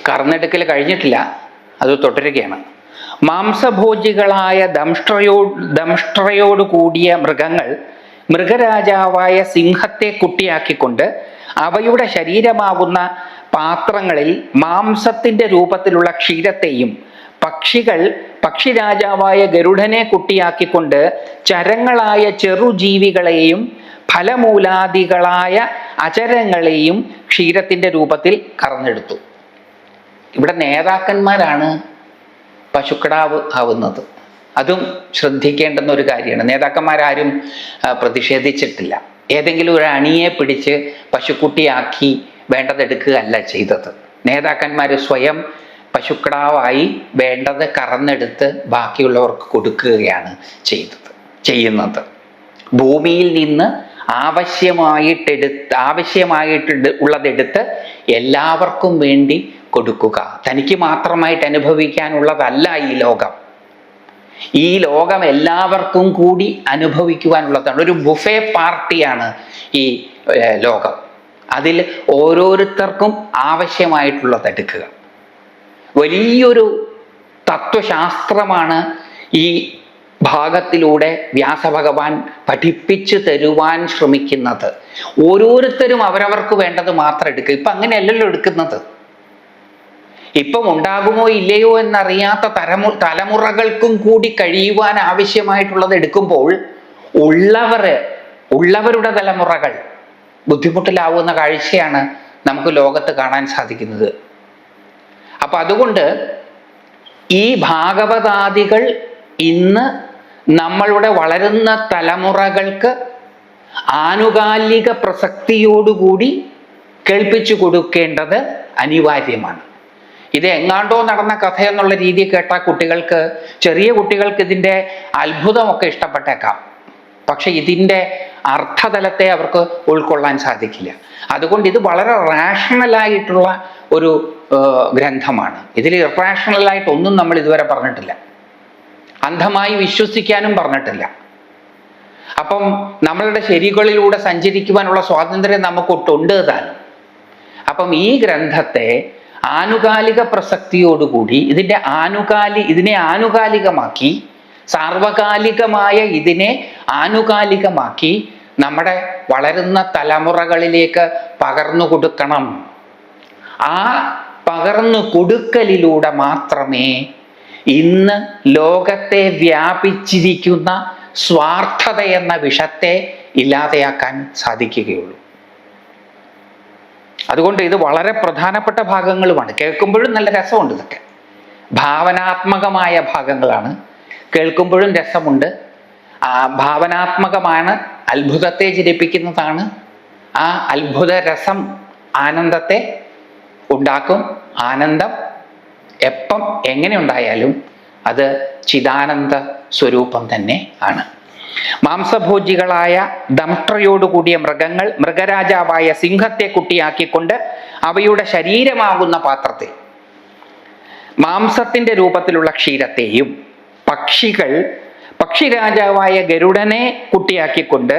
കറന്നെടുക്കൽ കഴിഞ്ഞിട്ടില്ല, അത് തുടരുകയാണ്. മാംസഭോജികളായ ദംഷ്ട്രയോട് കൂടിയ മൃഗങ്ങൾ മൃഗരാജാവായ സിംഹത്തെ കുട്ടിയാക്കിക്കൊണ്ട് അവയുടെ ശരീരമാകുന്ന പാത്രങ്ങളിൽ മാംസത്തിന്റെ രൂപത്തിലുള്ള ക്ഷീരത്തെയും, പക്ഷികൾ പക്ഷിരാജാവായ ഗരുഡനെ കുട്ടിയാക്കിക്കൊണ്ട് ചരങ്ങളായ ചെറുജീവികളെയും ഫലമൂലാദികളായ അചരങ്ങളെയും ക്ഷീരത്തിന്റെ രൂപത്തിൽ കറന്നെടുത്തു. ഇവിടെ നേതാക്കന്മാരാണ് പശുക്കിടാവ് ആവുന്നത്. അതും ശ്രദ്ധിക്കേണ്ടുന്ന ഒരു കാര്യമാണ്. നേതാക്കന്മാരാരും പ്രതിഷേധിച്ചിട്ടില്ല. ഏതെങ്കിലും ഒരു അണിയെ പിടിച്ച് പശുക്കുട്ടിയാക്കി വേണ്ടതെടുക്കുകയല്ല ചെയ്തത്. നേതാക്കന്മാർ സ്വയം പശുക്കിടാവായി വേണ്ടത് കറന്നെടുത്ത് ബാക്കിയുള്ളവർക്ക് കൊടുക്കുകയാണ് ചെയ്യുന്നത്. ഭൂമിയിൽ നിന്ന് ആവശ്യമായിട്ടുള്ളതെടുത്ത് എല്ലാവർക്കും വേണ്ടി കൊടുക്കുക. തനിക്ക് മാത്രമായിട്ട് അനുഭവിക്കാനുള്ളതല്ല ഈ ലോകം. ഈ ലോകം എല്ലാവർക്കും കൂടി അനുഭവിക്കുവാനുള്ളതാണ്. ഒരു ബുഫേ പാർട്ടിയാണ് ഈ ലോകം. അതിൽ ഓരോരുത്തർക്കും ആവശ്യമായിട്ടുള്ളത് എടുക്കുക. വലിയൊരു തത്വശാസ്ത്രമാണ് ഈ ഭാഗത്തിലൂടെ വ്യാസഭഗവാൻ പഠിപ്പിച്ചു തരുവാൻ ശ്രമിക്കുന്നത്. ഓരോരുത്തരും അവരവർക്ക് വേണ്ടത് മാത്രം എടുക്കുക. ഇപ്പം അങ്ങനെയല്ലല്ലോ എടുക്കുന്നത്. ഇപ്പം ഉണ്ടാകുമോ ഇല്ലയോ എന്നറിയാത്ത തലമുറകൾക്കും കൂടി കഴിയുവാൻ ആവശ്യമായിട്ടുള്ളത് എടുക്കുമ്പോൾ ഉള്ളവരുടെ തലമുറകൾ ബുദ്ധിമുട്ടിലാവുന്ന കാഴ്ചയാണ് നമുക്ക് ലോകത്ത് കാണാൻ സാധിക്കുന്നത്. അപ്പൊ അതുകൊണ്ട് ഈ ഭാഗവതാദികൾ ഇന്ന് നമ്മളുടെ വളരുന്ന തലമുറകൾക്ക് ആനുകാലിക പ്രസക്തിയോടുകൂടി കേൾപ്പിച്ചു കൊടുക്കേണ്ടത് അനിവാര്യമാണ്. ഇത് എങ്ങാണ്ടോ നടന്ന കഥയെന്നുള്ള രീതി കേട്ട ചെറിയ കുട്ടികൾക്ക് ഇതിൻ്റെ അത്ഭുതമൊക്കെ ഇഷ്ടപ്പെട്ടേക്കാം. പക്ഷെ ഇതിൻ്റെ അർത്ഥതലത്തെ അവർക്ക് ഉൾക്കൊള്ളാൻ സാധിക്കില്ല. അതുകൊണ്ട് ഇത് വളരെ റാഷണലായിട്ടുള്ള ഒരു ഗ്രന്ഥമാണ്. ഇതിൽ ഇറാഷണലായിട്ടൊന്നും നമ്മൾ ഇതുവരെ പറഞ്ഞിട്ടില്ല. അന്ധമായി വിശ്വസിക്കാനും പറഞ്ഞിട്ടില്ല. അപ്പം നമ്മളുടെ ശരികളിലൂടെ സഞ്ചരിക്കുവാനുള്ള സ്വാതന്ത്ര്യം നമുക്കൊട്ടുണ്ട് താനും. അപ്പം ഈ ഗ്രന്ഥത്തെ ആനുകാലിക പ്രസക്തിയോടുകൂടി ഇതിനെ ആനുകാലികമാക്കി, സാർവകാലികമായ ഇതിനെ ആനുകാലികമാക്കി നമ്മുടെ വളരുന്ന തലമുറകളിലേക്ക് പകർന്നു കൊടുക്കണം. ആ പകർന്നു കൊടുക്കലിലൂടെ മാത്രമേ ഇന്ന് ലോകത്തെ വ്യാപിച്ചിരിക്കുന്ന സ്വാർത്ഥത എന്ന വിഷത്തെ ഇല്ലാതെയാക്കാൻ സാധിക്കുകയുള്ളൂ. അതുകൊണ്ട് ഇത് വളരെ പ്രധാനപ്പെട്ട ഭാഗങ്ങളുമാണ്. കേൾക്കുമ്പോഴും നല്ല രസമുണ്ട്. ഇതൊക്കെ ഭാവനാത്മകമായ ഭാഗങ്ങളാണ്. കേൾക്കുമ്പോഴും രസമുണ്ട്. ഭാവനാത്മകമാണ്, അത്ഭുതത്തെ ജനിപ്പിക്കുന്നതാണ്. ആ അത്ഭുത രസം ആനന്ദത്തെ ഉണ്ടാക്കും. ആനന്ദം എപ്പം എങ്ങനെ ഉണ്ടായാലും അത് ചിദാനന്ദ സ്വരൂപം തന്നെ ആണ്. മാംസഭോജികളായ ദംഷ്ട്രയോടുകൂടിയ മൃഗങ്ങൾ മൃഗരാജാവായ സിംഹത്തെ കുട്ടിയാക്കിക്കൊണ്ട് അവയുടെ ശരീരമാകുന്ന പാത്രത്തിൽ മാംസത്തിന്റെ രൂപത്തിലുള്ള ക്ഷീരത്തെയും, പക്ഷികൾ പക്ഷിരാജാവായ ഗരുഡനെ കുട്ടിയാക്കിക്കൊണ്ട്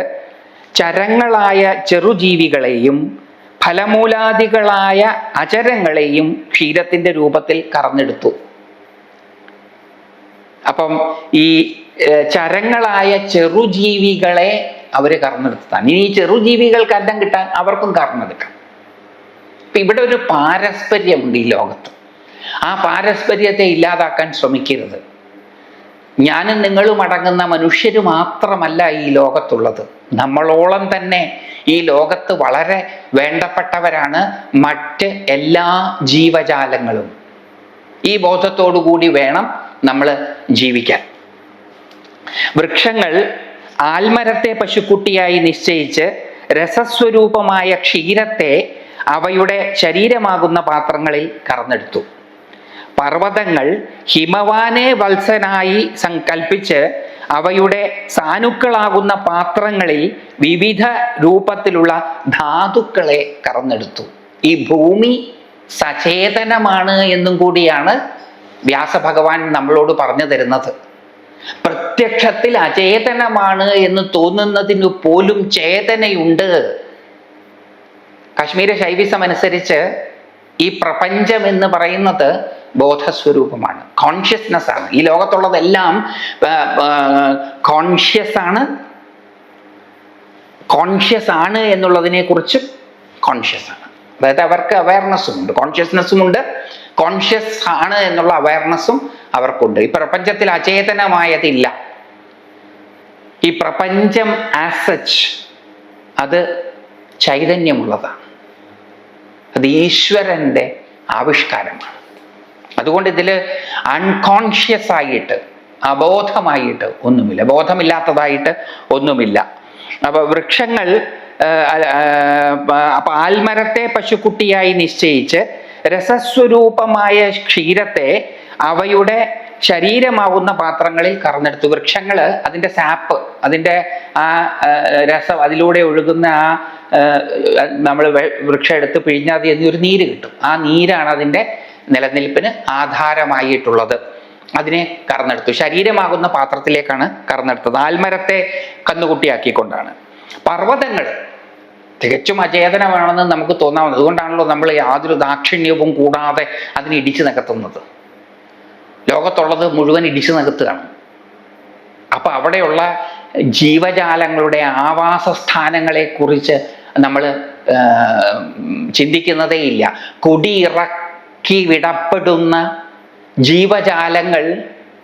ചരങ്ങളായ ചെറുജീവികളെയും ഫലമൂലാദികളായ അചരങ്ങളെയും ക്ഷീരത്തിന്റെ രൂപത്തിൽ കറന്നെടുത്തു. അപ്പം ഈ ചരങ്ങളായ ചെറുജീവികളെ അവര് കറന്നെടുത്തതാണ്. ഇനി ഈ ചെറുജീവികൾക്ക് അന്നം കിട്ടാൻ അവർക്കും കറന്നെടുക്കാം. ഇപ്പൊ ഇവിടെ ഒരു പാരസ്പര്യമുണ്ട് ഈ ലോകത്ത്. ആ പാരസ്പര്യത്തെ ഇല്ലാതാക്കാൻ ശ്രമിക്കരുത്. ഞാനും നിങ്ങളും അടങ്ങുന്ന മനുഷ്യര് മാത്രമല്ല ഈ ലോകത്തുള്ളത്. നമ്മളോളം തന്നെ ഈ ലോകത്ത് വളരെ വേണ്ടപ്പെട്ടവരാണ് മറ്റ് എല്ലാ ജീവജാലങ്ങളും. ഈ ബോധത്തോടു കൂടി വേണം നമ്മൾ ജീവിക്കാൻ. വൃക്ഷങ്ങൾ ആൽമരത്തെ പശുക്കുട്ടിയായി നിശ്ചയിച്ച് രസസ്വരൂപമായ ക്ഷീരത്തെ അവയുടെ ശരീരമാകുന്ന പാത്രങ്ങളിൽ കറന്നെടുത്തു. പർവ്വതങ്ങൾ ഹിമവാനെ വത്സനായി സങ്കൽപ്പിച്ച് അവയുടെ സാനുക്കളാകുന്ന പാത്രങ്ങളിൽ വിവിധ രൂപത്തിലുള്ള ധാതുക്കളെ കറന്നെടുത്തു. ഈ ഭൂമി സചേതനമാണ് എന്നും കൂടിയാണ് വ്യാസഭഗവാൻ നമ്മളോട് പറഞ്ഞു തരുന്നത്. പ്രത്യക്ഷത്തിൽ അചേതനമാണ് എന്ന് തോന്നുന്നതിന് പോലും ചേതനയുണ്ട്. കാശ്മീര ശൈവിസം അനുസരിച്ച് ഈ പ്രപഞ്ചം എന്ന് പറയുന്നത് ബോധസ്വരൂപമാണ്, കോൺഷ്യസ്നെസ് ആണ്. ഈ ലോകത്തുള്ളതെല്ലാം കോൺഷ്യസ് ആണ് എന്നുള്ളതിനെ കുറിച്ചും കോൺഷ്യസ് ആണ്. അതായത് അവർക്ക് അവയർനെസ്സും ഉണ്ട്, കോൺഷ്യസ്നെസ്സും ഉണ്ട്, കോൺഷ്യസ് ആണ് എന്നുള്ള അവയർനെസ്സും അവർക്കുണ്ട്. ഈ പ്രപഞ്ചത്തിൽ അചേതനമായതില്ല. ഈ പ്രപഞ്ചം ആസ് സച്ച് അത് ചൈതന്യമുള്ളതാണ്, അത് ഈശ്വരൻ്റെ ആവിഷ്കാരമാണ്. അതുകൊണ്ട് ഇതിൽ അൺകോൺഷ്യസ് ആയിട്ട്, അബോധമായിട്ട് ഒന്നുമില്ല, ബോധമില്ലാത്തതായിട്ട് ഒന്നുമില്ല. അപ്പൊ വൃക്ഷങ്ങൾ, അപ്പൊ ആൽമരത്തെ പശുക്കുട്ടിയായി നിശ്ചയിച്ച് രസസ്വരൂപമായ ക്ഷീരത്തെ അവയുടെ ശരീരമാകുന്ന പാത്രങ്ങളിൽ കറന്നെടുത്തു. വൃക്ഷങ്ങള് അതിൻ്റെ സാപ്പ്, അതിൻ്റെ ആ രസം, അതിലൂടെ ഒഴുകുന്ന ആ നമ്മൾ വൃക്ഷം എടുത്ത് പിഴിഞ്ഞാൽ എന്നൊരു നീര് കിട്ടും. ആ നീരാണ് അതിൻ്റെ നിലനിൽപ്പിന് ആധാരമായിട്ടുള്ളത്. അതിനെ കറന്നെടുത്തു, ശരീരമാകുന്ന പാത്രത്തിലേക്കാണ് കറന്നെടുത്തത്. ആൽമരത്തെ കന്നുകുട്ടിയാക്കിക്കൊണ്ടാണ്. പർവ്വതങ്ങൾ തികച്ചും അചേതനമാണെന്ന് നമുക്ക് തോന്നാവുന്നത്. അതുകൊണ്ടാണല്ലോ നമ്മൾ യാതൊരു ദാക്ഷിണ്യവും കൂടാതെ അതിനെ ഇടിച്ചു നികത്തുന്നത്. ലോകത്തുള്ളത് മുഴുവൻ ഇടിച്ചു നികത്തുകയാണ്. അപ്പൊ അവിടെയുള്ള ജീവജാലങ്ങളുടെ ആവാസസ്ഥാനങ്ങളെ കുറിച്ച് നമ്മൾ ചിന്തിക്കുന്നതേയില്ല. കുടിയിറക്കി വിടപ്പെടുന്ന ജീവജാലങ്ങൾ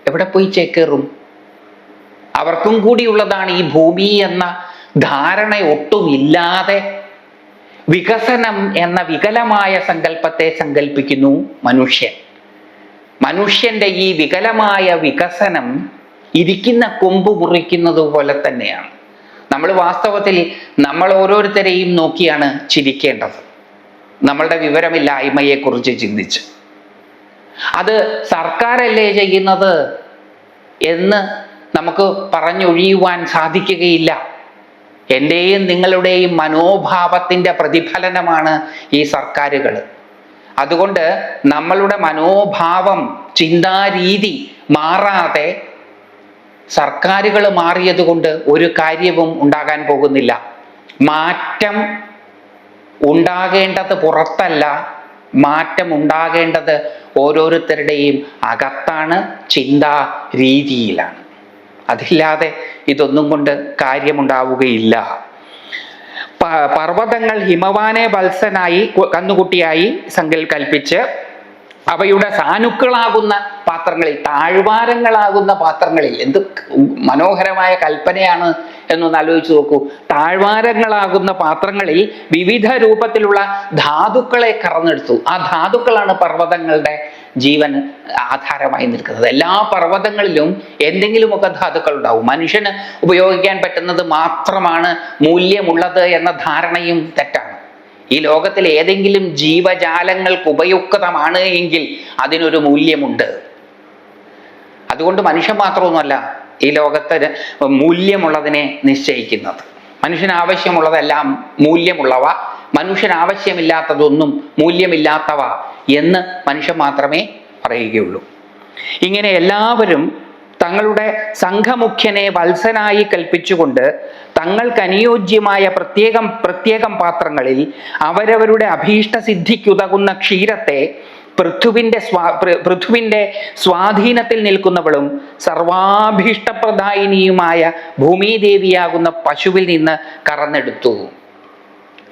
എവിടെ പോയി ചേക്കേറും? അവർക്കും കൂടിയുള്ളതാണ് ഈ ഭൂമി എന്ന ധാരണ ഒട്ടുമില്ലാതെ വികസനം എന്ന വികലമായ സങ്കല്പത്തെ സങ്കല്പിക്കുന്നു മനുഷ്യൻ. മനുഷ്യന്റെ ഈ വികലമായ വികസനം ഇരിക്കുന്ന കൊമ്പ് മുറിക്കുന്നത് പോലെ തന്നെയാണ്. നമ്മൾ വാസ്തവത്തിൽ നമ്മൾ ഓരോരുത്തരെയും നോക്കിയാണ് ചിരിക്കേണ്ടത്, നമ്മളുടെ വിവരമില്ലായ്മയെക്കുറിച്ച് ചിന്തിച്ച്. അത് സർക്കാരല്ലേ ചെയ്യുന്നത് എന്ന് നമുക്ക് പറഞ്ഞൊഴിയുവാൻ സാധിക്കുകയില്ല. എൻ്റെയും നിങ്ങളുടെയും മനോഭാവത്തിൻ്റെ പ്രതിഫലനമാണ് ഈ സർക്കാരുകൾ. അതുകൊണ്ട് നമ്മളുടെ മനോഭാവം, ചിന്താരീതി മാറാതെ സർക്കാരുകൾ മാറിയത് കൊണ്ട് ഒരു കാര്യവും ഉണ്ടാകാൻ പോകുന്നില്ല. മാറ്റം ഉണ്ടാകേണ്ടത് പുറത്തല്ല, മാറ്റം ഉണ്ടാകേണ്ടത് ഓരോരുത്തരുടെയും അകത്താണ്, ചിന്താ രീതിയിലാണ്. അതില്ലാതെ ഇതൊന്നും കൊണ്ട് കാര്യമുണ്ടാവുകയില്ല. പർവ്വതങ്ങൾ ഹിമവാനെ വത്സനായി കന്നുകുട്ടിയായി കൽപ്പിച്ച് അവയുടെ സാനുക്കളാകുന്ന പാത്രങ്ങളിൽ, താഴ്വാരങ്ങളാകുന്ന പാത്രങ്ങളിൽ, എന്ത് മനോഹരമായ കൽപ്പനയാണ് എന്നൊന്ന് ആലോചിച്ച് നോക്കൂ. താഴ്വാരങ്ങളാകുന്ന പാത്രങ്ങളിൽ വിവിധ രൂപത്തിലുള്ള ധാതുക്കളെ കറന്നെടുത്തു. ആ ധാതുക്കളാണ് പർവ്വതങ്ങളുടെ ജീവൻ ആധാരമായി നിൽക്കുന്നത്. എല്ലാ പർവ്വതങ്ങളിലും എന്തെങ്കിലുമൊക്കെ ധാതുക്കൾ ഉണ്ടാവും. മനുഷ്യന് ഉപയോഗിക്കാൻ പറ്റുന്നത് മാത്രമാണ് മൂല്യമുള്ളത് എന്ന ധാരണയും തെറ്റാണ്. ഈ ലോകത്തിൽ ഏതെങ്കിലും ജീവജാലങ്ങൾക്ക് ഉപയുക്തമാണ് എങ്കിൽ അതിനൊരു മൂല്യമുണ്ട്. അതുകൊണ്ട് മനുഷ്യൻ മാത്രമൊന്നുമല്ല ഈ ലോകത്തിന് മൂല്യമുള്ളതിനെ നിശ്ചയിക്കുന്നത്. മനുഷ്യന് ആവശ്യമുള്ളതെല്ലാം മൂല്യമുള്ളവ, മനുഷ്യന് ആവശ്യമില്ലാത്തതൊന്നും മൂല്യമില്ലാത്തവ എന്ന് മനുഷ്യൻ മാത്രമേ പറയുകയുള്ളൂ. ഇങ്ങനെ എല്ലാവരും തങ്ങളുടെ സംഘമുഖ്യനെ വത്സനായി കൽപ്പിച്ചുകൊണ്ട് തങ്ങൾക്ക് അനുയോജ്യമായ പ്രത്യേകം പാത്രങ്ങളിൽ അവരവരുടെ അഭീഷ്ടസിദ്ധിക്കുതകുന്ന ക്ഷീരത്തെ പൃഥുവിൻ്റെ സ്വാധീനത്തിൽ നിൽക്കുന്നവളും സർവാഭീഷ്ടപ്രദായിനിയുമായ ഭൂമിദേവിയാകുന്ന പശുവിൽ നിന്ന് കറന്നെടുത്തു.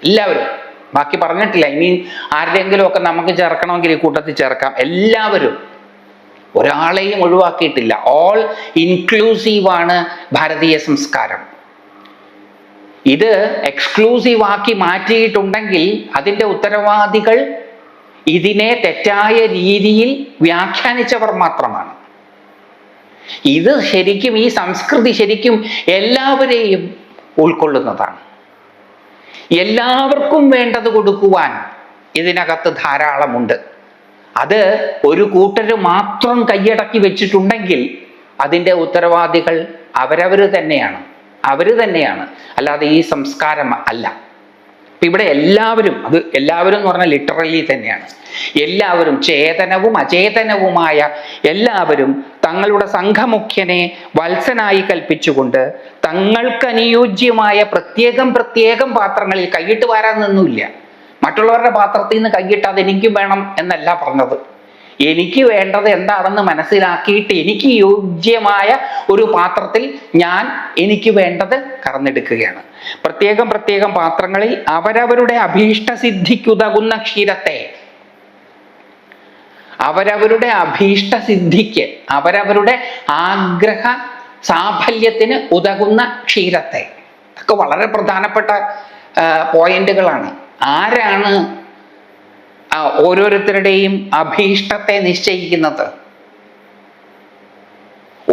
എല്ലാവരും, ബാക്കി പറഞ്ഞിട്ടില്ല, ഇനി ആരുടെയെങ്കിലും ഒക്കെ നമുക്ക് ചേർക്കണമെങ്കിൽ ഈ കൂട്ടത്തിൽ ചേർക്കാം. എല്ലാവരും, ഒരാളെയും ഒഴിവാക്കിയിട്ടില്ല. ഓൾ ഇൻക്ലൂസീവാണ് ഭാരതീയ സംസ്കാരം. ഇത് എക്സ്ക്ലൂസീവ് ആക്കി മാറ്റിയിട്ടുണ്ടെങ്കിൽ അതിൻ്റെ ഉത്തരവാദികൾ ഇതിനെ തെറ്റായ രീതിയിൽ വ്യാഖ്യാനിച്ചവർ മാത്രമാണ്. ഇത് ശരിക്കും, ഈ സംസ്കൃതി ശരിക്കും എല്ലാവരെയും ഉൾക്കൊള്ളുന്നതാണ്. എല്ലാവർക്കും വേണ്ടത് കൊടുക്കുവാൻ ഇതിനകത്ത് ധാരാളമുണ്ട്. അത് ഒരു കൂട്ടര് മാത്രം കൈയടക്കി വെച്ചിട്ടുണ്ടെങ്കിൽ അതിൻ്റെ ഉത്തരവാദികൾ അവരവർ തന്നെയാണ്, അല്ലാതെ ഈ സംസ്കാരം അല്ല. ഇവിടെ എല്ലാവരും, അത് എല്ലാവരും എന്ന് പറഞ്ഞാൽ ലിറ്ററലി തന്നെയാണ്, എല്ലാവരും, ചേതനവും അചേതനവുമായ എല്ലാവരും തങ്ങളുടെ സംഘമുഖ്യനെ വത്സനായി കൽപ്പിച്ചുകൊണ്ട് തങ്ങൾക്ക് അനുയോജ്യമായ പ്രത്യേകം പാത്രങ്ങളിൽ, കൈയിട്ട് വാരാൻ നിന്നുമില്ല, മറ്റുള്ളവരുടെ പാത്രത്തിൽ നിന്ന് കൈയിട്ട് അതെനിക്ക് വേണം എന്നല്ല പറഞ്ഞത്. എനിക്ക് വേണ്ടത് എന്താണെന്ന് മനസ്സിലാക്കിയിട്ട് എനിക്ക് യോഗ്യമായ ഒരു പാത്രത്തിൽ ഞാൻ എനിക്ക് വേണ്ടത് കറന്നെടുക്കുകയാണ്. പ്രത്യേകം പ്രത്യേകം പാത്രങ്ങളിൽ അവരവരുടെ അഭീഷ്ടസിദ്ധിക്കുതകുന്ന ക്ഷീരത്തെ, അവരവരുടെ അഭീഷ്ടസിദ്ധിക്ക്, അവരവരുടെ ആഗ്രഹ സാഫല്യത്തിന് ഉതകുന്ന ക്ഷീരത്തെ. ഇതൊക്കെ വളരെ പ്രധാനപ്പെട്ട പോയിന്റുകളാണ്. ആരാണ് ഓരോരുത്തരുടെയും അഭീഷ്ടത്തെ നിശ്ചയിക്കുന്നത്?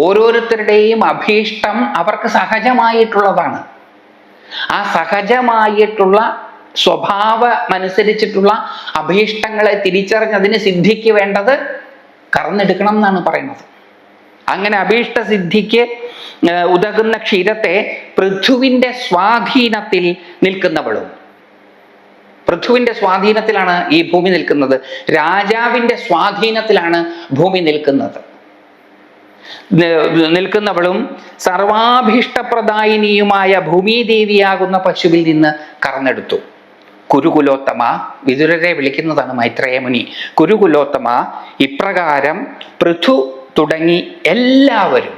ഓരോരുത്തരുടെയും അഭീഷ്ടം അവർക്ക് സഹജമായിട്ടുള്ളതാണ്. ആ സഹജമായിട്ടുള്ള സ്വഭാവമനുസരിച്ചിട്ടുള്ള അഭീഷ്ടങ്ങളെ തിരിച്ചറിഞ്ഞതിന് സിദ്ധിക്ക് വേണ്ടത് കറന്നെടുക്കണം എന്നാണ് പറയുന്നത്. അങ്ങനെ അഭീഷ്ട സിദ്ധിക്ക് ഉതകുന്ന ക്ഷീരത്തെ പൃഥുവിൻ്റെ സ്വാധീനത്തിൽ നിൽക്കുന്നവളും. പൃഥുവിൻ്റെ സ്വാധീനത്തിലാണ് ഈ ഭൂമി നിൽക്കുന്നത്. രാജാവിൻ്റെ സ്വാധീനത്തിലാണ് ഭൂമി നിൽക്കുന്നവളും സർവാഭീഷ്ടപ്രദായിനിയുമായ ഭൂമിദേവിയാകുന്ന പശുവിൽ നിന്ന് കറന്നെടുത്തു. കുരുകുലോത്തമ, വിതുരരെ വിളിക്കുന്നതാണ് മൈത്രേയ മുനി. കുരുകുലോത്തമ, ഇപ്രകാരം പൃഥു തുടങ്ങി എല്ലാവരും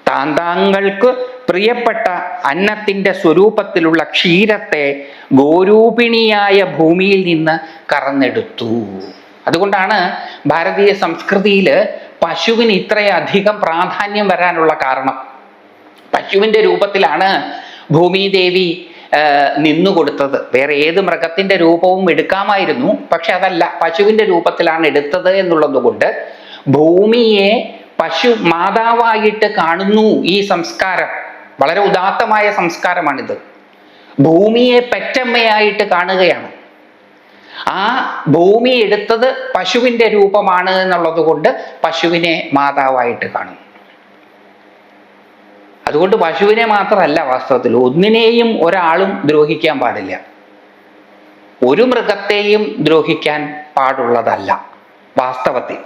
താന്താങ്ങൾക്ക് പ്രിയപ്പെട്ട അന്നത്തിൻ്റെ സ്വരൂപത്തിലുള്ള ക്ഷീരത്തെ ഗോരൂപിണിയായ ഭൂമിയിൽ നിന്ന് കറന്നെടുത്തു. അതുകൊണ്ടാണ് ഭാരതീയ സംസ്കൃതിയിൽ പശുവിന് ഇത്രയധികം പ്രാധാന്യം വരാനുള്ള കാരണം. പശുവിൻ്റെ രൂപത്തിലാണ് ഭൂമിദേവി നിന്നുകൊടുത്തത്. വേറെ ഏത് മൃഗത്തിൻ്റെ രൂപവും എടുക്കാമായിരുന്നു, പക്ഷെ അതല്ല, പശുവിൻ്റെ രൂപത്തിലാണ് എടുത്തത് എന്നുള്ളത് കൊണ്ട് ഭൂമിയെ പശു മാതാവായിട്ട് കാണുന്നു. ഈ സംസ്കാരം വളരെ ഉദാത്തമായ സംസ്കാരമാണിത്. ഭൂമിയെ പെറ്റമ്മയായിട്ട് കാണുകയാണ്. ആ ഭൂമി എടുത്തത് പശുവിൻ്റെ രൂപമാണ് എന്നുള്ളത് കൊണ്ട് പശുവിനെ മാതാവായിട്ട് കാണും. അതുകൊണ്ട് പശുവിനെ മാത്രമല്ല, വാസ്തവത്തിൽ ഒന്നിനെയും ഒരാളും ദ്രോഹിക്കാൻ പാടില്ല. ഒരു മൃഗത്തെയും ദ്രോഹിക്കാൻ പാടുള്ളതല്ല വാസ്തവത്തിൽ.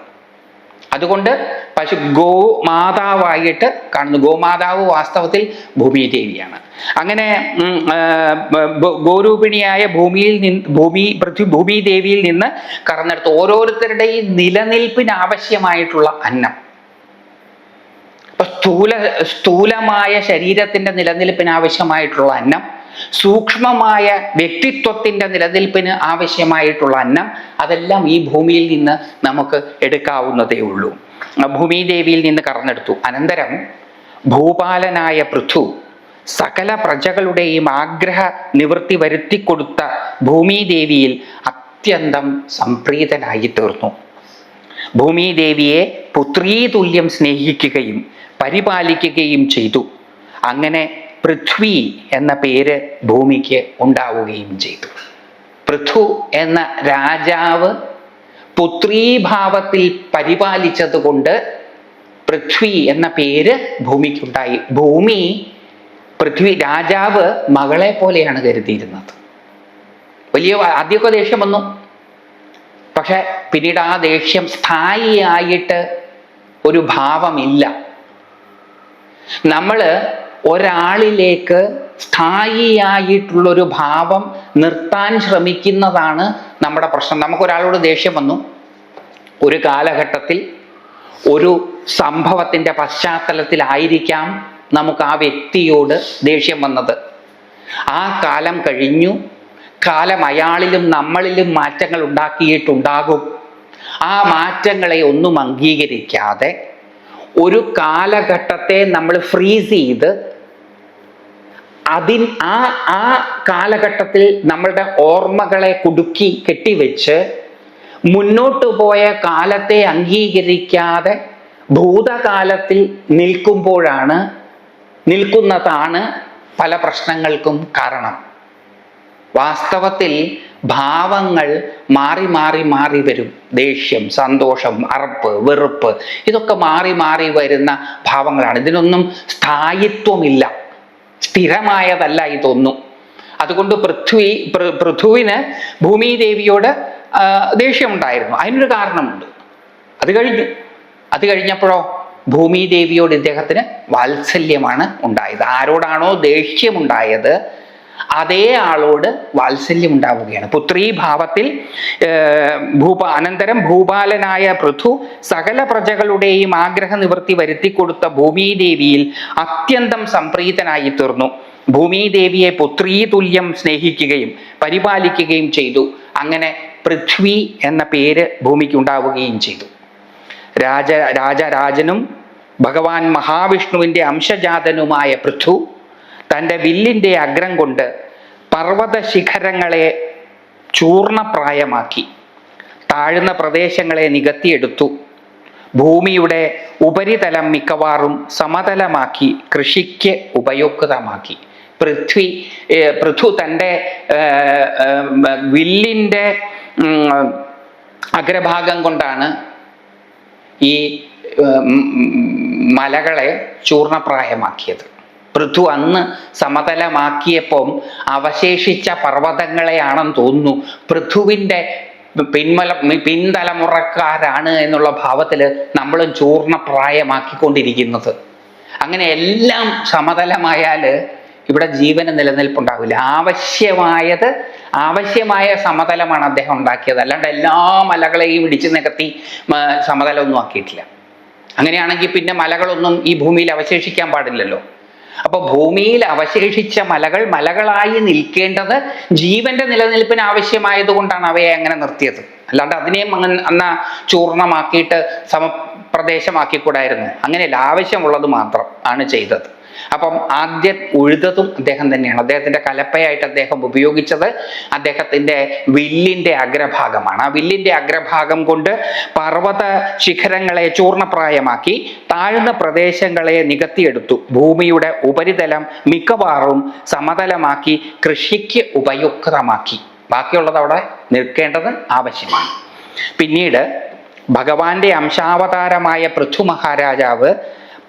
അതുകൊണ്ട് പശു ഗോമാതാവായിട്ട് കാണുന്നു. ഗോമാതാവ് വാസ്തവത്തിൽ ഭൂമിദേവിയാണ്. അങ്ങനെ ഗോരൂപിണിയായ ഭൂമിദേവിയിൽ നിന്ന് കറന്നെടുത്ത് ഓരോരുത്തരുടെയും നിലനിൽപ്പിന് ആവശ്യമായിട്ടുള്ള അന്നം. അപ്പൊ സ്ഥൂലമായ ശരീരത്തിന്റെ നിലനിൽപ്പിന് ആവശ്യമായിട്ടുള്ള അന്നം, സൂക്ഷ്മമായ വ്യക്തിത്വത്തിന്റെ നിലനിൽപ്പിന് ആവശ്യമായിട്ടുള്ള അന്നം, അതെല്ലാം ഈ ഭൂമിയിൽ നിന്ന് നമുക്ക് എടുക്കാവുന്നതേ ഉള്ളൂ. ഭൂമിദേവിയിൽ നിന്ന് കറന്നെടുത്തു. അനന്തരം ഭൂപാലനായ പൃഥു സകല പ്രജകളുടെയും ആഗ്രഹ നിവൃത്തി വരുത്തിക്കൊടുത്ത ഭൂമിദേവിയിൽ അത്യന്തം സംപ്രീതനായി തീർന്നു. ഭൂമിദേവിയെ പുത്രീതുല്യം സ്നേഹിക്കുകയും പരിപാലിക്കുകയും ചെയ്തു. അങ്ങനെ പൃഥ്വി എന്ന പേര് ഭൂമിക്ക് ഉണ്ടാവുകയും ചെയ്തു. പൃഥു എന്ന രാജാവ് പുത്രീഭാവത്തിൽ പരിപാലിച്ചത് കൊണ്ട് പൃഥ്വി എന്ന പേര് ഭൂമിക്കുണ്ടായി. ഭൂമി പൃഥ്വി രാജാവ് മകളെ പോലെയാണ് കരുതിയിരുന്നത്. ആദ്യമൊക്കെ ദേഷ്യം വന്നു, പക്ഷെ പിന്നീട് ആ ദേഷ്യം സ്ഥായിയായിട്ട് ഒരു ഭാവമില്ല. നമ്മൾ ഒരാളിലേക്ക് സ്ഥായിയായിട്ടുള്ളൊരു ഭാവം നിർത്താൻ ശ്രമിക്കുന്നതാണ് നമ്മുടെ പ്രശ്നം. നമുക്കൊരാളോട് ദേഷ്യം വന്നു, ഒരു കാലഘട്ടത്തിൽ ഒരു സംഭവത്തിൻ്റെ പശ്ചാത്തലത്തിലായിരിക്കാം നമുക്ക് ആ വ്യക്തിയോട് ദേഷ്യം വന്നത്. ആ കാലം കഴിഞ്ഞു, കാലം അയാളിലും നമ്മളിലും മാറ്റങ്ങൾ ഉണ്ടാക്കിയിട്ടുണ്ടാകും. ആ മാറ്റങ്ങളെ ഒന്നും അംഗീകരിക്കാതെ ഒരു കാലഘട്ടത്തെ നമ്മൾ ഫ്രീസ് ചെയ്ത് ആ കാലഘട്ടത്തിൽ നമ്മളുടെ ഓർമ്മകളെ കുടുക്കി കെട്ടിവെച്ച് മുന്നോട്ട് പോയ കാലത്തെ അംഗീകരിക്കാതെ ഭൂതകാലത്തിൽ നിൽക്കുന്നതാണ് പല പ്രശ്നങ്ങൾക്കും കാരണം. വാസ്തവത്തിൽ ഭാവങ്ങൾ മാറി മാറി മാറി വരും. ദേഷ്യം, സന്തോഷം, അറപ്പ്, വെറുപ്പ്, ഇതൊക്കെ മാറി മാറി വരുന്ന ഭാവങ്ങളാണ്. ഇതിനൊന്നും സ്ഥായിത്വമില്ല, സ്ഥിരമായതല്ല ഇതൊന്നും. അതുകൊണ്ട് പൃഥുവിന് ഭൂമിദേവിയോട് ദേഷ്യമുണ്ടായിരുന്നു. അതിനൊരു കാരണമുണ്ട്. അത് കഴിഞ്ഞപ്പോഴോ ഭൂമിദേവിയോട് ഇദ്ദേഹത്തിന് വാത്സല്യമാണ് ഉണ്ടായത്. ആരോടാണോ ദേഷ്യമുണ്ടായത് അതേ ആളോട് വാത്സല്യം ഉണ്ടാവുകയാണ്. പുത്രീഭാവത്തിൽ അനന്തരം ഭൂപാലനായ പൃഥു സകല പ്രജകളുടെയും ആഗ്രഹ നിവൃത്തി വരുത്തിക്കൊടുത്ത ഭൂമിദേവിയിൽ അത്യന്തം സംപ്രീതനായി തീർന്നു. ഭൂമിദേവിയെ പുത്രീതുല്യം സ്നേഹിക്കുകയും പരിപാലിക്കുകയും ചെയ്തു. അങ്ങനെ പൃഥ്വി എന്ന പേര് ഭൂമിക്ക് ഉണ്ടാവുകയും ചെയ്തു. രാജരാജനും ഭഗവാൻ മഹാവിഷ്ണുവിൻ്റെ അംശജാതനുമായ പൃഥു തൻ്റെ വില്ലിൻ്റെ അഗ്രം കൊണ്ട് പർവ്വത ശിഖരങ്ങളെ ചൂർണപ്രായമാക്കി താഴ്ന്ന പ്രദേശങ്ങളെ നികത്തിയെടുത്തു. ഭൂമിയുടെ ഉപരിതലം മിക്കവാറും സമതലമാക്കി കൃഷിക്ക് ഉപയുക്തമാക്കി. പൃഥു തൻ്റെ വില്ലിൻ്റെ അഗ്രഭാഗം കൊണ്ടാണ് ഈ മലകളെ ചൂർണപ്രായമാക്കിയത്. പൃഥു അന്ന് സമതലമാക്കിയപ്പം അവശേഷിച്ച പർവ്വതങ്ങളെയാണെന്ന് തോന്നുന്നു പൃഥുവിൻ്റെ പിൻതലമുറക്കാരാണ് എന്നുള്ള ഭാവത്തിൽ നമ്മളും ചൂർണപ്രായമാക്കിക്കൊണ്ടിരിക്കുന്നത്. അങ്ങനെ എല്ലാം സമതലമായാൽ ഇവിടെ ജീവന് നിലനിൽപ്പുണ്ടാവില്ല. ആവശ്യമായ സമതലമാണ് അദ്ദേഹം ഉണ്ടാക്കിയത്. അല്ലാണ്ട് എല്ലാ മലകളെയും ഇടിച്ചു നികത്തി സമതലമൊന്നും ആക്കിയിട്ടില്ല. അങ്ങനെയാണെങ്കിൽ പിന്നെ മലകളൊന്നും ഈ ഭൂമിയിൽ അവശേഷിക്കാൻ പാടില്ലല്ലോ. അപ്പൊ ഭൂമിയിൽ അവശേഷിച്ച മലകളായി നിൽക്കേണ്ടത് ജീവന്റെ നിലനിൽപ്പിന് ആവശ്യമായത് കൊണ്ടാണ് അവയെ അങ്ങനെ നിർത്തിയത്. അല്ലാണ്ട് അതിനെയും അന്ന് ചൂർണമാക്കിയിട്ട് സമപ്രദേശമാക്കിക്കൂടായിരുന്നു. അങ്ങനെയല്ല, ആവശ്യമുള്ളത് മാത്രം ആണ് ചെയ്തത്. അപ്പം ആദ്യം ഉഴുതതും അദ്ദേഹം തന്നെയാണ്. അദ്ദേഹത്തിന്റെ കലപ്പയായിട്ട് അദ്ദേഹം ഉപയോഗിച്ചത് അദ്ദേഹത്തിന്റെ വില്ലിന്റെ അഗ്രഭാഗമാണ്. ആ വില്ലിന്റെ അഗ്രഭാഗം കൊണ്ട് പർവ്വത ശിഖരങ്ങളെ ചൂർണപ്രായമാക്കി താഴ്ന്ന പ്രദേശങ്ങളെ നികത്തിയെടുത്തു. ഭൂമിയുടെ ഉപരിതലം മിക്കവാറും സമതലമാക്കി കൃഷിക്ക് ഉപയുക്തമാക്കി. ബാക്കിയുള്ളത് അവിടെ നിൽക്കേണ്ടത് ആവശ്യമാണ്. പിന്നീട് ഭഗവാന്റെ അംശാവതാരമായ പൃഥു മഹാരാജാവ്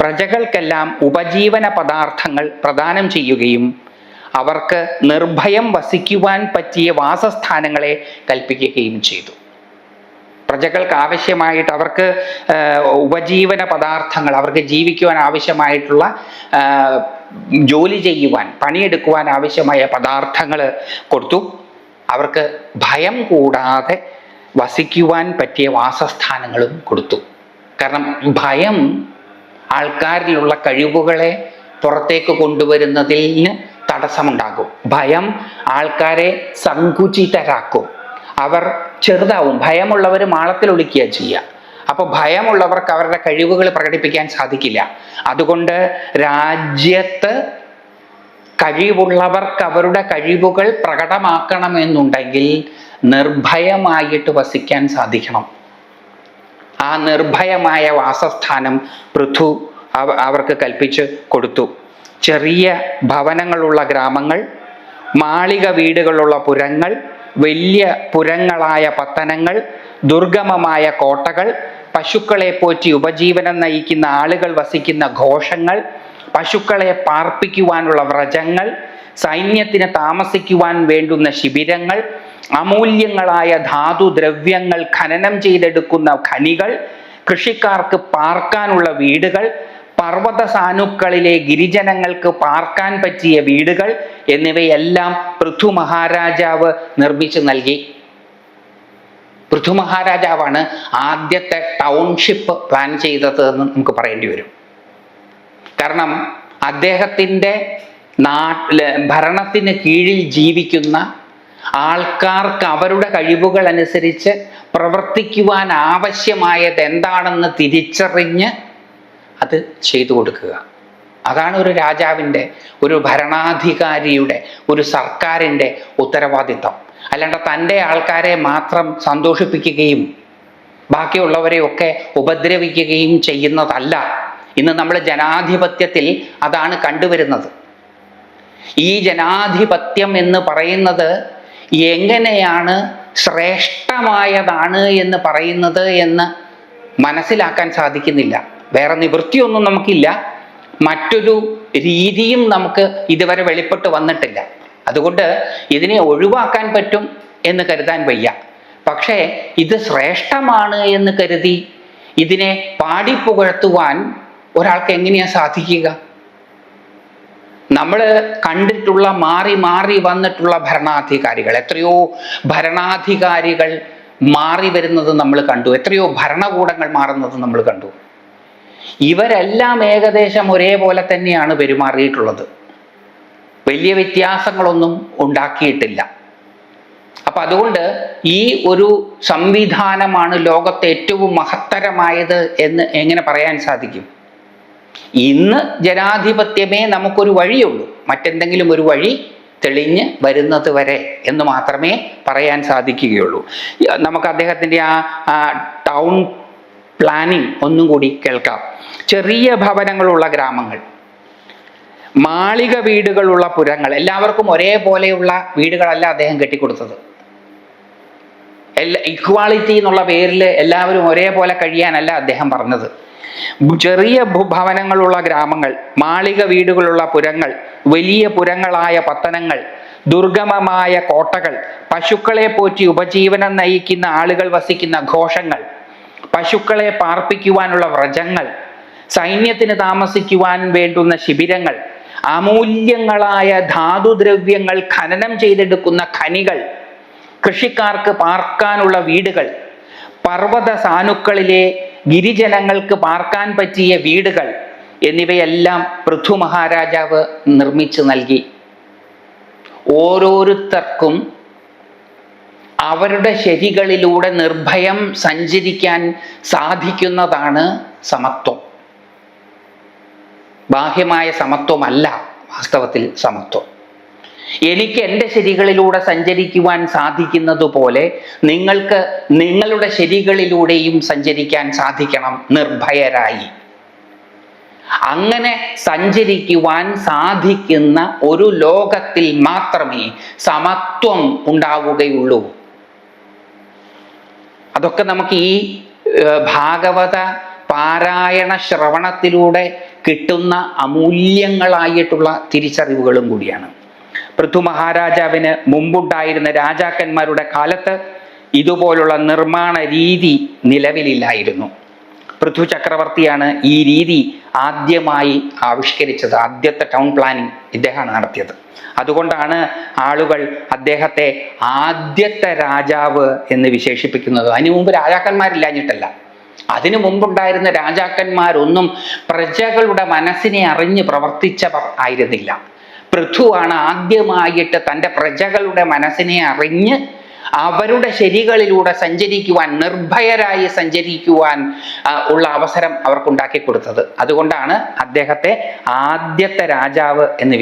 പ്രജകൾക്കെല്ലാം ഉപജീവന പദാർത്ഥങ്ങൾ പ്രദാനം ചെയ്യുകയും അവർക്ക് നിർഭയം വസിക്കുവാൻ പറ്റിയ വാസസ്ഥാനങ്ങളെ കൽപ്പിക്കുകയും ചെയ്തു. പ്രജകൾക്ക് ആവശ്യമായിട്ട് അവർക്ക് ഉപജീവന പദാർത്ഥങ്ങൾ, അവർക്ക് ജീവിക്കുവാൻ ആവശ്യമായിട്ടുള്ള ജോലി ചെയ്യുവാൻ, പണിയെടുക്കുവാൻ ആവശ്യമായ പദാർത്ഥങ്ങൾ കൊടുത്തു. അവർക്ക് ഭയം കൂടാതെ വസിക്കുവാൻ പറ്റിയ വാസസ്ഥാനങ്ങളും കൊടുത്തു. കാരണം ഭയം ആൾക്കാരിലുള്ള കഴിവുകളെ പുറത്തേക്ക് കൊണ്ടുവരുന്നതിന് തടസ്സമുണ്ടാകും. ഭയം ആൾക്കാരെ സങ്കുചിതരാക്കും. അവർ ചെറുതാവും. ഭയമുള്ളവർ മാളത്തിൽ ഒളിക്കുക ചെയ്യുക. അപ്പൊ ഭയമുള്ളവർക്ക് അവരുടെ കഴിവുകൾ പ്രകടിപ്പിക്കാൻ സാധിക്കില്ല. അതുകൊണ്ട് രാജ്യത്ത് കഴിവുള്ളവർക്ക് അവരുടെ കഴിവുകൾ പ്രകടമാക്കണമെന്നുണ്ടെങ്കിൽ നിർഭയമായിട്ട് വസിക്കാൻ സാധിക്കണം. ആ നിർഭയമായ വാസസ്ഥാനം പൃഥു അവർക്ക് കൽപ്പിച്ച് കൊടുത്തു. ചെറിയ ഭവനങ്ങളുള്ള ഗ്രാമങ്ങൾ, മാളിക വീടുകളുള്ള പുരങ്ങൾ, വലിയ പുരങ്ങളായ പത്തനങ്ങൾ, ദുർഗമമായ കോട്ടകൾ, പശുക്കളെ പോറ്റി ഉപജീവനം നയിക്കുന്ന ആളുകൾ വസിക്കുന്ന ഘോഷങ്ങൾ, പശുക്കളെ പാർപ്പിക്കുവാനുള്ള വ്രജങ്ങൾ, സൈന്യത്തിന് താമസിക്കുവാൻ വേണ്ടുന്ന ശിബിരങ്ങൾ, അമൂല്യങ്ങളായ ധാതുദ്രവ്യങ്ങൾ ഖനനം ചെയ്തെടുക്കുന്ന ഖനികൾ, കൃഷിക്കാർക്ക് പാർക്കാനുള്ള വീടുകൾ, പർവ്വത സാനുക്കളിലെ ഗിരിജനങ്ങൾക്ക് പാർക്കാൻ പറ്റിയ വീടുകൾ എന്നിവയെല്ലാം പൃഥു മഹാരാജാവ് നിർമ്മിച്ചു നൽകി. പൃഥു മഹാരാജാവാണ് ആദ്യത്തെ ടൗൺഷിപ്പ് പ്ലാൻ ചെയ്തത് എന്ന് നമുക്ക് പറയേണ്ടി വരും. കാരണം അദ്ദേഹത്തിൻ്റെ ഭരണത്തിന് കീഴിൽ ജീവിക്കുന്ന ആൾക്കാർക്ക് അവരുടെ കഴിവുകൾ അനുസരിച്ച് പ്രവർത്തിക്കുവാൻ ആവശ്യമായത് എന്താണെന്ന് തിരിച്ചറിഞ്ഞ് അത് ചെയ്തു കൊടുക്കുക. അതാണ് ഒരു രാജാവിൻ്റെ, ഒരു ഭരണാധികാരിയുടെ, ഒരു സർക്കാരിൻ്റെ ഉത്തരവാദിത്വം. അല്ലാണ്ട് തൻ്റെ ആൾക്കാരെ മാത്രം സന്തോഷിപ്പിക്കുകയും ബാക്കിയുള്ളവരെയൊക്കെ ഉപദ്രവിക്കുകയും ചെയ്യുന്നതല്ല. ഇന്ന് നമ്മൾ ജനാധിപത്യത്തിൽ അതാണ് കണ്ടുവരുന്നത്. ഈ ജനാധിപത്യം എന്ന് പറയുന്നത് എങ്ങനെയാണ് ശ്രേഷ്ഠമായതാണ് എന്ന് പറയുന്നത് എന്ന് മനസ്സിലാക്കാൻ സാധിക്കുന്നില്ല. വേറെ നിവൃത്തിയൊന്നും നമുക്കില്ല. മറ്റൊരു രീതിയും നമുക്ക് ഇതുവരെ വെളിപ്പെട്ട് വന്നിട്ടില്ല. അതുകൊണ്ട് ഇതിനെ ഒഴിവാക്കാൻ പറ്റും എന്ന് കരുതാൻ വയ്യ. പക്ഷേ ഇത് ശ്രേഷ്ഠമാണ് എന്ന് കരുതി ഇതിനെ പാടിപ്പുകഴ്ത്തുവാൻ ഒരാൾക്ക് എങ്ങനെയാ സാധിക്കുക? നമ്മൾ കണ്ടിട്ടുള്ള മാറി മാറി വന്നിട്ടുള്ള ഭരണാധികാരികൾ, എത്രയോ ഭരണാധികാരികൾ മാറി വരുന്നത് നമ്മൾ കണ്ടു, എത്രയോ ഭരണകൂടങ്ങൾ മാറുന്നത് നമ്മൾ കണ്ടു. ഇവരെല്ലാം ഏകദേശം ഒരേപോലെ തന്നെയാണ് പെരുമാറിയിട്ടുള്ളത്. വലിയ വ്യത്യാസങ്ങളൊന്നും ഉണ്ടാക്കിയിട്ടില്ല. അപ്പൊ അതുകൊണ്ട് ഈ ഒരു സംവിധാനമാണ് ലോകത്തെ ഏറ്റവും മഹത്തരമായത് എന്ന് എങ്ങനെ പറയാൻ സാധിക്കും? ഇന്ന് ജനാധിപത്യമേ നമുക്കൊരു വഴിയുള്ളൂ, മറ്റെന്തെങ്കിലും ഒരു വഴി തെളിഞ്ഞ് വരുന്നത് വരെ എന്ന് മാത്രമേ പറയാൻ സാധിക്കുകയുള്ളൂ. നമുക്ക് അദ്ദേഹത്തിൻ്റെ ആ ടൗൺ പ്ലാനിങ് ഒന്നും കൂടി കേൾക്കാം. ചെറിയ ഭവനങ്ങളുള്ള ഗ്രാമങ്ങൾ, മാളിക വീടുകളുള്ള പുരങ്ങൾ, എല്ലാവർക്കും ഒരേപോലെയുള്ള വീടുകളല്ല അദ്ദേഹം കെട്ടിക്കൊടുത്തത്. ഇക്വാളിറ്റി എന്നുള്ള പേരിൽ എല്ലാവരും ഒരേപോലെ കഴിയാനല്ല അദ്ദേഹം പറഞ്ഞത്. ചെറിയ ഭവനങ്ങളുള്ള ഗ്രാമങ്ങൾ, മാളിക വീടുകളുള്ള പുരങ്ങൾ, വലിയ പുരങ്ങളായ പട്ടണങ്ങൾ, ദുർഗമമായ കോട്ടകൾ, പശുക്കളെ പോറ്റി ഉപജീവനം നയിക്കുന്ന ആളുകൾ വസിക്കുന്ന ഘോഷങ്ങൾ, പശുക്കളെ പാർപ്പിക്കുവാനുള്ള വ്രജങ്ങൾ, സൈന്യത്തിന് താമസിക്കുവാൻ വേണ്ടുന്ന ശിബിരങ്ങൾ, അമൂല്യങ്ങളായ ധാതുദ്രവ്യങ്ങൾ ഖനനം ചെയ്തെടുക്കുന്ന ഖനികൾ, കൃഷിക്കാർക്ക് പാർക്കാനുള്ള വീടുകൾ, പർവ്വത സാനുക്കളിലെ ഗിരിജനങ്ങൾക്ക് പാർക്കാൻ പറ്റിയ വീടുകൾ എന്നിവയെല്ലാം പൃഥു മഹാരാജാവ് നിർമ്മിച്ചു നൽകി. ഓരോരുത്തർക്കും അവരുടെ ശരികളിലൂടെ നിർഭയം സഞ്ചരിക്കാൻ സാധിക്കുന്നതാണ് സമത്വം. ബാഹ്യമായ സമത്വമല്ല വാസ്തവത്തിൽ സമത്വം. എനിക്ക് എൻ്റെ ശരികളിലൂടെ സഞ്ചരിക്കുവാൻ സാധിക്കുന്നത് പോലെ നിങ്ങൾക്ക് നിങ്ങളുടെ ശരികളിലൂടെയും സഞ്ചരിക്കാൻ സാധിക്കണം നിർഭയരായി. അങ്ങനെ സഞ്ചരിക്കുവാൻ സാധിക്കുന്ന ഒരു ലോകത്തിൽ മാത്രമേ സമത്വം ഉണ്ടാവുകയുള്ളൂ. അതൊക്കെ നമുക്ക് ഈ ഭാഗവത പാരായണ ശ്രവണത്തിലൂടെ കിട്ടുന്ന അമൂല്യങ്ങളായിട്ടുള്ള തിരിച്ചറിവുകളും കൂടിയാണ്. പൃഥു മഹാരാജാവിന് മുമ്പുണ്ടായിരുന്ന രാജാക്കന്മാരുടെ കാലത്ത് ഇതുപോലുള്ള നിർമ്മാണ രീതി നിലവിലില്ലായിരുന്നു. പൃഥു ചക്രവർത്തിയാണ് ഈ രീതി ആദ്യമായി ആവിഷ്കരിച്ചത്. ആദ്യത്തെ ടൗൺ പ്ലാനിങ് ഇദ്ദേഹമാണ് നടത്തിയത്. അതുകൊണ്ടാണ് ആളുകൾ അദ്ദേഹത്തെ ആദ്യത്തെ രാജാവ് എന്ന് വിശേഷിപ്പിക്കുന്നത്. അതിനു മുമ്പ് രാജാക്കന്മാരില്ലാഞ്ഞിട്ടല്ല, അതിനു മുമ്പുണ്ടായിരുന്ന രാജാക്കന്മാരൊന്നും പ്രജകളുടെ മനസ്സിനെ അറിഞ്ഞ് പ്രവർത്തിച്ചവർ ആയിരുന്നില്ല. പൃഥുവാണ് ആദ്യമായിട്ട് തൻ്റെ പ്രജകളുടെ മനസ്സിനെ അറിഞ്ഞ് അവരുടെ ശരികളിലൂടെ സഞ്ചരിക്കുവാൻ, നിർഭയരായി സഞ്ചരിക്കുവാൻ ഉള്ള അവസരം അവർക്കുണ്ടാക്കി കൊടുത്തത്. അതുകൊണ്ടാണ് അദ്ദേഹത്തെ ആദ്യത്തെ രാജാവ് എന്ന്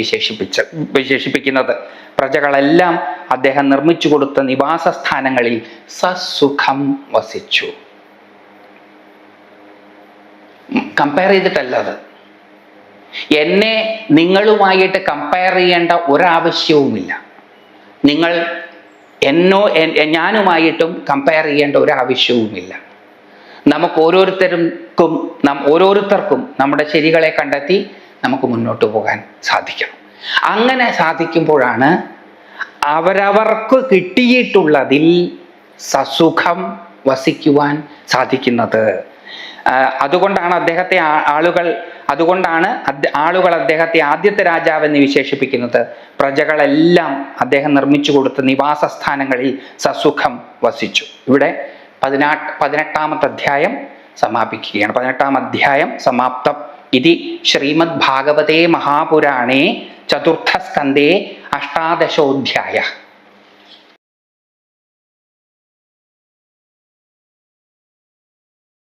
വിശേഷിപ്പിക്കുന്നത്. പ്രജകളെല്ലാം അദ്ദേഹം നിർമ്മിച്ചു കൊടുത്ത നിവാസ സ്ഥാനങ്ങളിൽ സസുഖം വസിച്ചു. കമ്പയർ ചെയ്തിട്ടല്ല അത്. എന്നെ നിങ്ങളുമായിട്ട് കമ്പയർ ചെയ്യേണ്ട ഒരാവശ്യവുമില്ല. നിങ്ങൾ ഞാനുമായിട്ടും കമ്പയർ ചെയ്യേണ്ട ഒരാവശ്യവുമില്ല. നമുക്ക് ഓരോരുത്തർക്കും നമ്മുടെ ശരികളെ കണ്ടെത്തി നമുക്ക് മുന്നോട്ട് പോകാൻ സാധിക്കണം. അങ്ങനെ സാധിക്കുമ്പോഴാണ് അവരവർക്ക് കിട്ടിയിട്ടുള്ളതിൽ സസുഖം വസിക്കുവാൻ സാധിക്കുന്നത്. അതുകൊണ്ടാണ് ആളുകൾ അദ്ദേഹത്തെ ആദ്യത്തെ രാജാവ് എന്ന് വിശേഷിപ്പിക്കുന്നത്. പ്രജകളെല്ലാം അദ്ദേഹം നിർമ്മിച്ചു കൊടുത്ത നിവാസ സ്ഥാനങ്ങളിൽ സസുഖം വസിച്ചു. ഇവിടെ 18-ാമത്തെ അധ്യായം സമാപിക്കുകയാണ്. 18-ാം അധ്യായം സമാപ്തം. ഇതി ശ്രീമദ് ഭാഗവതേ മഹാപുരാണേ ചതുർത്ഥ സ്കന്ധേ 18-ഓധ്യായ.